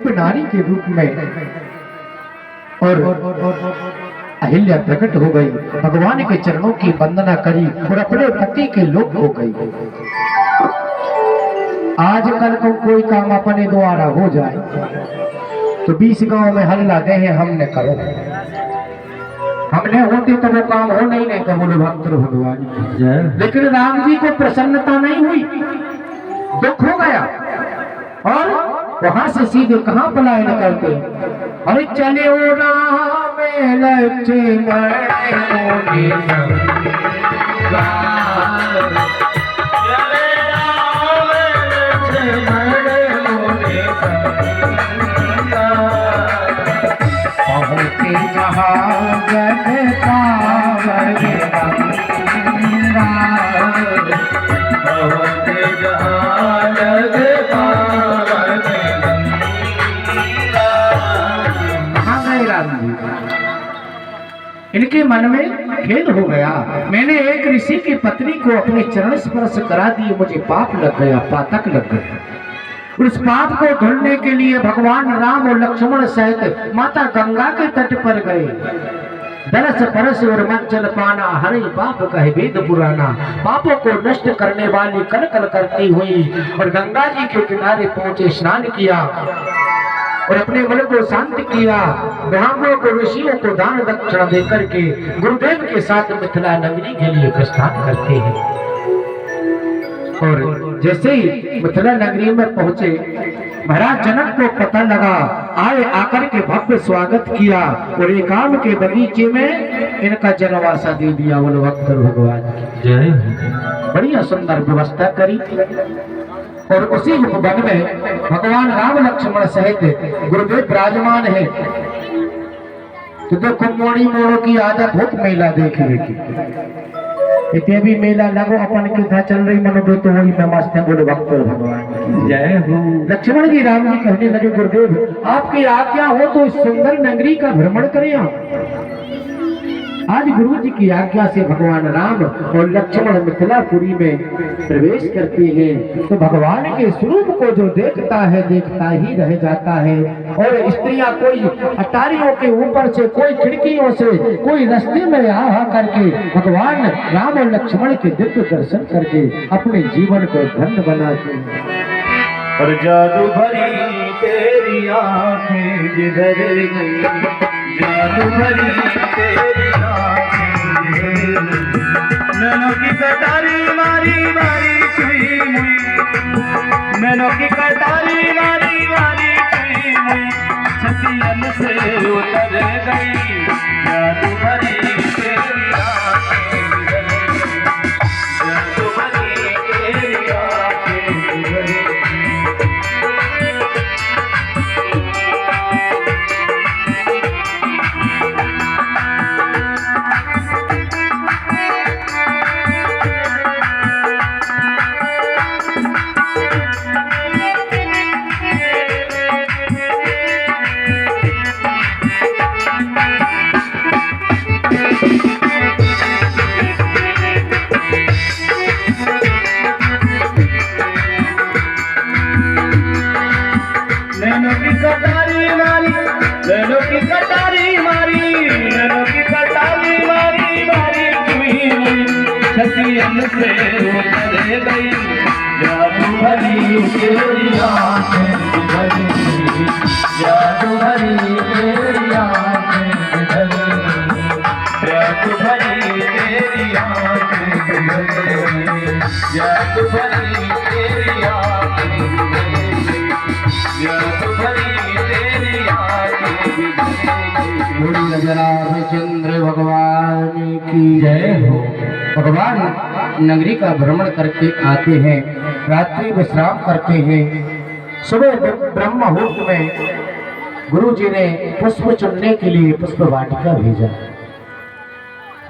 दिव्य नारी के रूप में और अहिल्या प्रकट हो गई, भगवान के चरणों की वंदना करी और अपने पति के लोक हो गई। आजकल को कोई काम अपने द्वारा हो जाए तो 20 गांव में हल्ला दे हैं हमने करो, हमने होते तो वो काम हो नहीं तो बोले भक्त भगवान। लेकिन राम जी को प्रसन्नता नहीं हुई, दुख हो गया और वहां से सीधे कहां पलायन करते, अरे चले ओ राम लक्ष्मण पहुँचे जहाँ जग पावन गंगा, पहुँचे जहाँ जग पावन गंगा। हाँ गए राम जी, इनके मन में खेद हो गया, मैंने एक ऋषि की पत्नी को अपने चरण स्पर्श करा दिए, मुझे पाप लग गया, पातक लग गया। उस पाप को धुलने के लिए भगवान राम और लक्ष्मण सहित माता गंगा के तट पर गए। दरस परस और मंचल पाना, हरे पाप कहे वेद पुराना। पापों को नष्ट करने वाली कल कल करती हुई और गंगा जी के किनारे पहुंचे, स्नान किया और अपने मन को शांत किया। ब्राह्मणों को ऋषियों को दान दक्षिणा देकर के गुरुदेव के साथ मिथिला नगरी के लिए प्रस्थान करते हैं। और जैसे ही मिथिला नगरी में पहुंचे, महाराज जनक को पता लगा, आए आकर के भव्य स्वागत किया और एकाम के बगीचे में इनका जनवासा दे दिया। बोलो भक्त भगवान की जय। बढ़िया सुंदर व्यवस्था करी और उसी वन में भगवान राम लक्ष्मण सहित गुरुदेव विराजमान है। तो देखो मोड़ी मोड़ों की आदत हो मेला देखने की, इतने भी मेला लगो अपन के था चल रही मनोदो तो वही में मस्त है। बोले भक्त भगवान की जय हो। लक्ष्मण जी राम जी कहने लगे, गुरुदेव आपकी आज्ञा हो तो इस सुंदर नगरी का भ्रमण करें आप। आज गुरु जी की आज्ञा से भगवान राम और लक्ष्मण मिथिलापुरी में प्रवेश करते हैं। तो भगवान के स्वरूप को जो देखता है देखता ही रह जाता है। और स्त्रियां कोई अटारियों के ऊपर से, कोई खिड़कियों से, कोई रास्ते में आ करके भगवान राम और लक्ष्मण के दिव्य दर्शन करके अपने जीवन को धन्य बनाते हैं। और जादू भरी तेरी आंखें जिधर गई, जादू भरी तेरी आंखें जिधर गई, नैनों की कटारी मारी मारी छुई मुई, नैनों की कटारी मारी मारी छुई मुई, छतियन से उतर गई, जादू भरी तेरी आंखें जिधर गई, जादू भरी तेरी आंखें जिधर गई। नैनों की कटारी मारी, नैनों की कटारी मारी, नैनों की कटारी मारी मारी छुई मुई, छतियन से उतर गई, जादू भरी तेरी आंखें जिधर गई, जादू भरी तेरी आंखें जिधर गई, जादू भरी तेरी आंखें जिधर गई, जादू भरी तेरी आंखें जिधर गई, रामचंद्र भगवान की जय हो। भगवान नगरी का भ्रमण करके आते हैं, रात्रि विश्राम करते हैं। सुबह ब्रह्म मुहूर्त में गुरु जी ने पुष्प चुनने के लिए पुष्प वाटिका भेजा।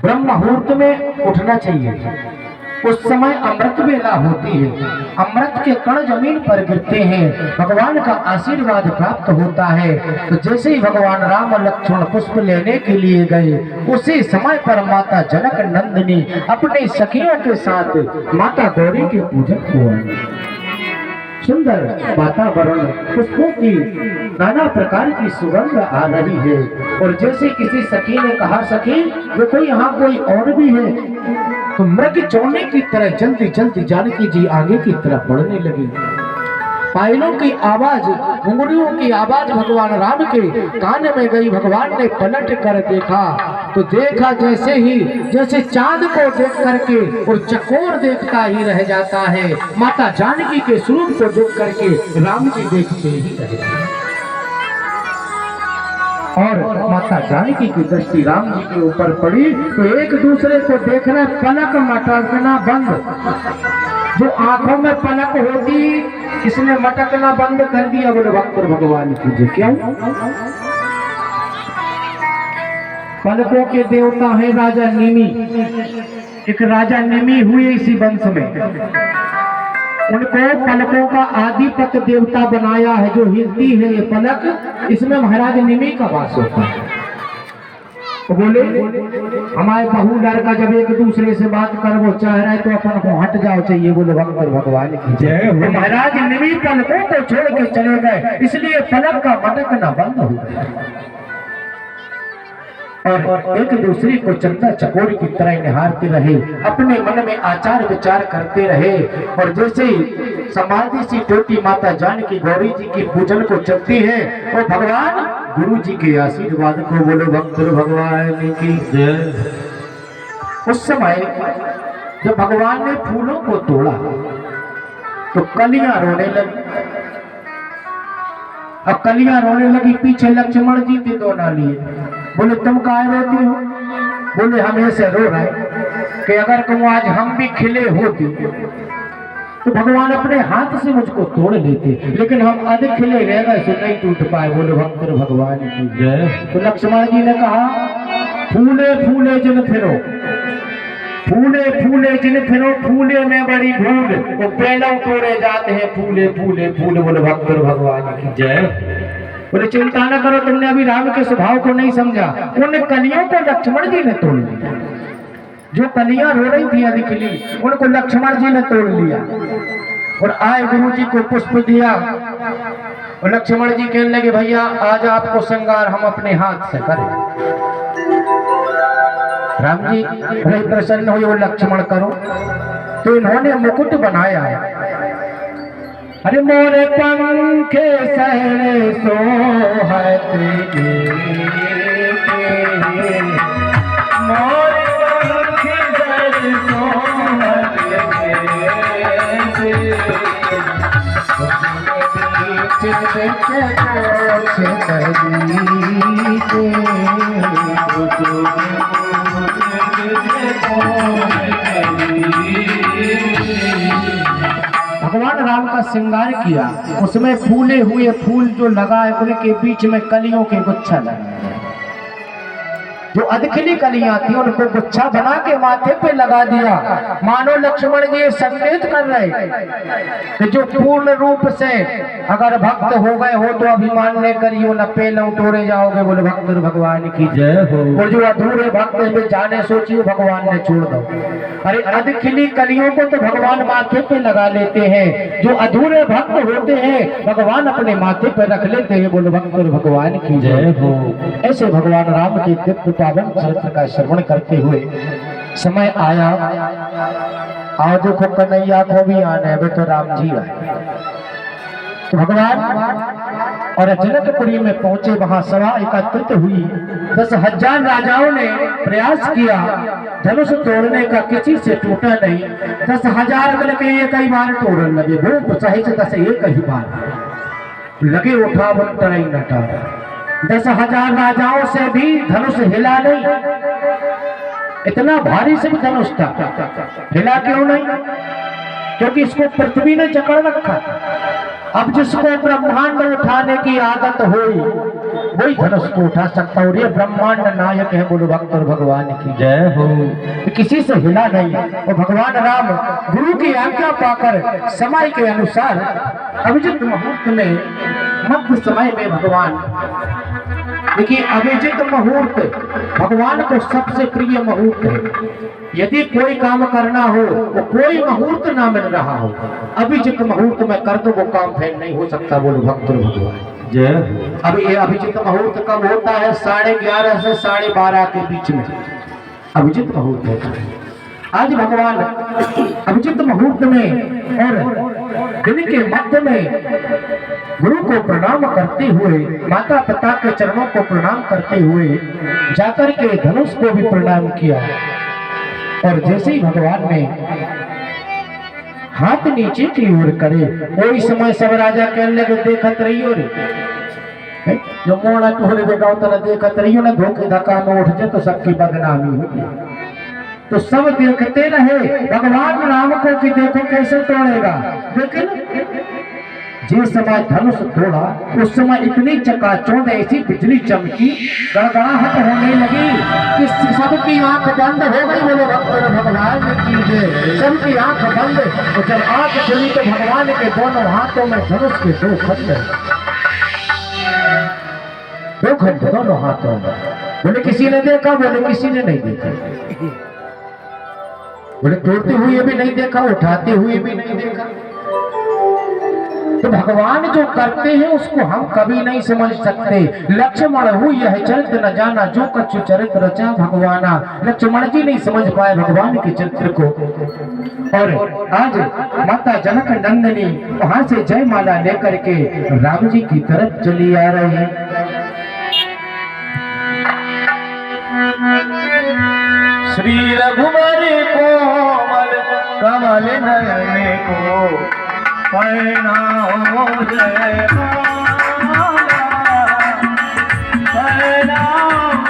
ब्रह्म मुहूर्त में उठना चाहिए, उस समय अमृत बेला होती है, अमृत के कण जमीन पर गिरते हैं, भगवान का आशीर्वाद प्राप्त होता है। तो जैसे ही भगवान राम और लक्ष्मण पुष्प लेने के लिए गए, उसी समय पर माता जनक नंदिनी अपने सखियों के साथ माता गौरी के पूजन को आई। सुंदर वातावरण, पुष्पों की नाना प्रकार की सुगंध आ रही है। और जैसे किसी सखी ने कहा, सखी देखो यहाँ कोई और भी है, तो मृग चौने की तरह जल्दी जल्दी जानकी जी आगे की तरफ बढ़ने लगी। पायलों की आवाज, घुंघरुओं की आवाज भगवान राम के कान में गई। भगवान ने पलट कर देखा तो देखा जैसे चांद को देख करके और चकोर देखता ही रह जाता है, माता जानकी के स्वरूप को देख करके राम जी देखते ही रहे। और माता जानकी की दृष्टि राम जी के ऊपर पड़ी तो एक दूसरे को देखना, पलक मटकना बंद। जो आंखों में पलक होती इसने मटकना बंद कर दिया। बोले भक्त भगवान की जय। क्यों? पलकों के देवता है राजा निमि। एक राजा निमि हुए इसी वंश में, उनको पलकों का आदिपत देवता बनाया है। जो हिलती है ये पलक, इसमें महाराज निमि का वास होता है। तो बोले हमारे बहू लड़का जब एक दूसरे से बात कर वो चाह रहा है तो अपन को हट जाओ चाहिए। बोले भक्त भगवान की जय। महाराज निमि पलकों को छोड़ के चले गए, इसलिए पलक का मटकना बंद हो गया और एक दूसरे को चंदा चकोर की तरह निहारते रहे, अपने मन में आचार विचार करते रहे। और जैसे समाधि सी टूटी माता जानकी गौरी जी की पूजन को चलती है और भगवान गुरु जी के आशीर्वाद को बोलो भक्त भगवान की जय। उस समय जब भगवान ने फूलों को तोड़ा तो कलियां रोने लगी। अब कलियां रोने लगी, पीछे लक्ष्मण जी थे दोनों लिए। बोले तुम काहे रोती हो? बोले हम ऐसे रो रहे कि अगर तुम आज हम भी खिले होती तो भगवान अपने हाथ से मुझको तोड़ लेते, लेकिन हम अधिक खिले रह गए से नहीं टूट पाए। बोले भक्त भगवान की जय। तो लक्ष्मण जी ने कहा, फूले फूले जिन फिरो, फूले फूले जिन फिरो, फूले में बड़ी भूल, वो पेड़ों तोड़े जाते हैं फूले फूले फूल। बोले भक्त भगवान की जय। बोले चिंता न करो, तुमने अभी राम के स्वभाव को नहीं समझा। उन कलियों को लक्ष्मण जी ने तोड़ लिया। जो कलियां रो रही थी अधिकली, उनको लक्ष्मण जी ने तोड़ लिया और आए गुरु जी को पुष्प दिया। और लक्ष्मण जी कहने लगे, भैया आज आपको श्रृंगार हम अपने हाथ से करें। राम जी बड़े प्रसन्न हुए, वो लक्ष्मण करो। तो इन्होंने मुकुट बनाया है। अरे मोरे पंखे सहरे सोहत मोरे पंखे सहरे सोहत भगवान राम का श्रृंगार किया। उसमें फूले हुए फूल जो लगाए उनके बीच में कलियों के गुच्छा लगाए। जो अधखिली कलियां थी उनको गुच्छा बना के माथे पे लगा दिया। मानो लक्ष्मण जी संकेत कर रहे कि जो पूर्ण रूप से अगर भक्त हो गए हो तो अभिमान न करियो, न पेलों तोड़े जाओगे। बोले भक्त भगवान की जय हो। और जो अधूरे भक्त में जाने सोचियो भगवान ने छोड़ दो। अरे अधखिली कलियों को तो भगवान माथे पे लगा लेते हैं, जो अधूरे भक्त होते हैं भगवान अपने माथे पे रख लेते हैं। बोले भक्त भगवान की जय हो। ऐसे भगवान राम के दिव्य पावन चरित्र का श्रवण करते हुए समय आया, आओ देखो कन्हैया को भी आने है, तो राम जी आए। तो भगवान और जनकपुरी में पहुंचे, वहां सभा एकत्रित हुई। 10,000 राजाओं ने प्रयास किया धनुष तोड़ने का, किसी से टूटा नहीं। 10,000 मिलकर एक ही बार तोड़ने लगे। भूप सहित 10 एक ही बार लगे उठा बनता नहीं नटा। 10,000 राजाओं से भी धनुष हिला नहीं। इतना भारी से भी धनुष था, हिला क्यों नहीं? क्योंकि इसको पृथ्वी ने जकड़ रखा। अब जिसको ब्रह्मांड उठाने की आदत हुई वही धनुष को उठा सकता। और ये ब्रह्मांड नायक है। बोलो भक्त भगवान की जय हो। किसी से हिला नहीं। और भगवान राम गुरु की आज्ञा पाकर समय के अनुसार अभिजित मुहूर्त में मध्य समय में भगवान देखिए अभिजित मुहूर्त भगवान को सबसे प्रिय मुहूर्त है। यदि कोई काम करना हो तो कोई मुहूर्त ना मिल रहा हो, अभिजित मुहूर्त में कर दो वो काम फेल नहीं हो सकता। बोलो भक्त भगवान जय। अब ये अभिजित मुहूर्त कब होता है? 11:30 से 12:30 के बीच में अभिजित मुहूर्त होता है। आज भगवान अभिजित मुहूर्त में और दिन के मध्य में गुरु को प्रणाम करते हुए, माता पिता के चरणों को प्रणाम करते हुए जाकर के धनुष को भी प्रणाम किया। और जैसे ही भगवान ने हाथ नीचे की ओर करे, कोई समय सब राजा कहने लगे देखत रहियो रे, जो मोड़ा तोहरे बेगाओ तना देखत रहियो ना, धोखे धक्का में उठ जाए तो सबकी बदनामी होगी। तो सब देखते रहे भगवान राम को कि देखो कैसे तोड़ेगा। लेकिन जिस समय धनुष तोड़ा उस समय इतनी चकाचौंध, ऐसी बिजली चमकी, गड़गड़ाहट होने लगी कि सबकी आंख बंद हो गई। बोलो भगवान की जय। सबकी आंख बंद। तो जब आंख खुली तो भगवान के दोनों हाथों में धनुष के 2 खंड, 2 खंड दोनों हाथों में। बोले किसी ने देखा? बोले किसी ने नहीं देखा। बोले तोड़ते हुए भी नहीं देखा, उठाते हुए भी नहीं देखा। तो भगवान जो करते हैं उसको हम कभी नहीं समझ सकते। लक्ष्मण हुई यह चरित्र न जाना, जो कछु चरित्र रचा भगवाना। लक्ष्मण जी नहीं समझ पाए भगवान के चरित्र को। और आज माता जनक नंदिनी वहां से जयमाला लेकर के राम जी की तरफ चली आ रही है। श्री रघुवर कोमल कमल नयन को प्रणाम जय माला, प्रणाम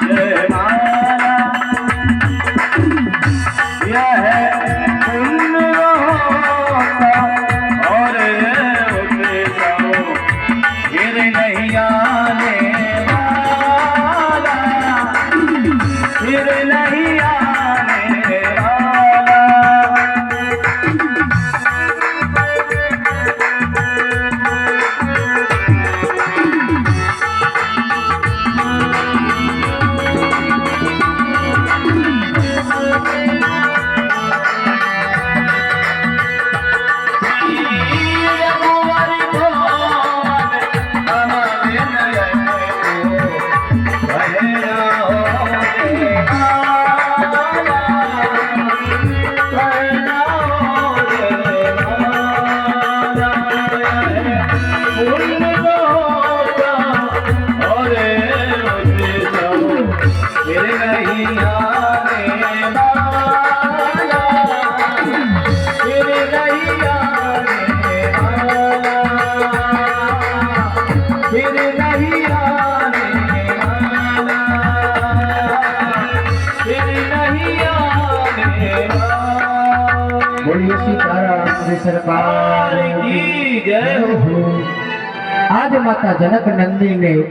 जय माला। यह पुण्य होता और फिर नहीं आने वाला, फिर नहीं आने वाला। बोलिए सीताराम सरकार की जय हो। आज माता जनक नंदिनी ने